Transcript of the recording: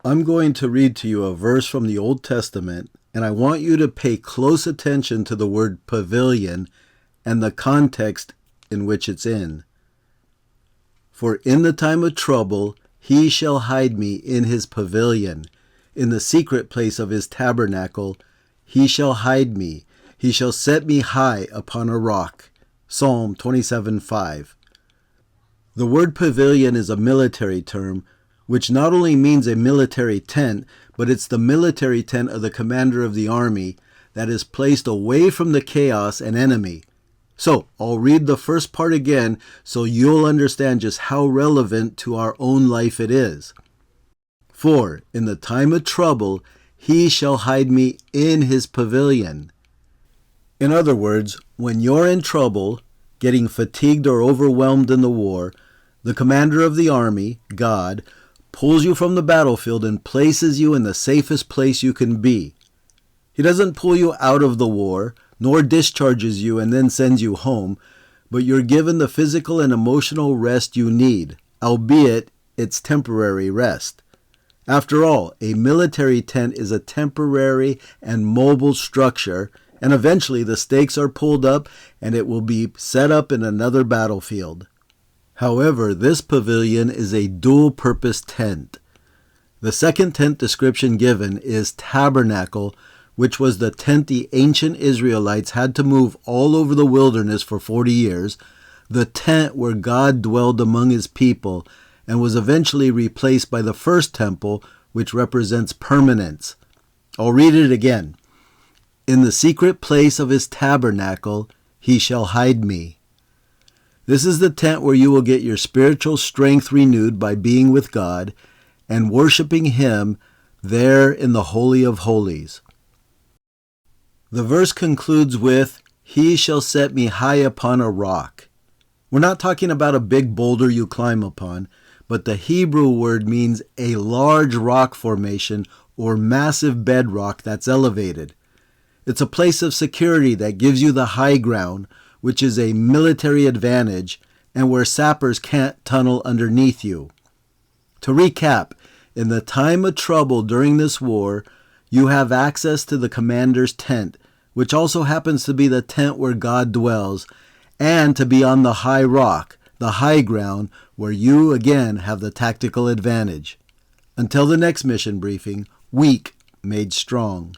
I'm going to read to you a verse from the Old Testament, and I want you to pay close attention to the word pavilion and the context in which it's in. For in the time of trouble, he shall hide me in his pavilion. In the secret place of his tabernacle, he shall hide me. He shall set me high upon a rock. Psalm 27:5. The word pavilion is a military term, which not only means a military tent, but it's the military tent of the commander of the army that is placed away from the chaos and enemy. So, I'll read the first part again so you'll understand just how relevant to our own life it is. For, in the time of trouble, he shall hide me in his pavilion. In other words, when you're in trouble, getting fatigued or overwhelmed in the war, the commander of the army, God, pulls you from the battlefield and places you in the safest place you can be. He doesn't pull you out of the war, nor discharges you and then sends you home, but you're given the physical and emotional rest you need, albeit it's temporary rest. After all, a military tent is a temporary and mobile structure, and eventually the stakes are pulled up and it will be set up in another battlefield. However, this pavilion is a dual-purpose tent. The second tent description given is tabernacle, which was the tent the ancient Israelites had to move all over the wilderness for 40 years, the tent where God dwelled among his people, and was eventually replaced by the first temple, which represents permanence. I'll read it again. In the secret place of his tabernacle, he shall hide me. This is the tent where you will get your spiritual strength renewed by being with God and worshiping him there in the Holy of Holies. The verse concludes with, he shall set me high upon a rock. We're not talking about a big boulder you climb upon, but the Hebrew word means a large rock formation or massive bedrock that's elevated. It's a place of security that gives you the high ground, which is a military advantage, and where sappers can't tunnel underneath you. To recap, in the time of trouble during this war, you have access to the commander's tent, which also happens to be the tent where God dwells, and to be on the high rock, the high ground, where you again have the tactical advantage. Until the next mission briefing, weak made strong.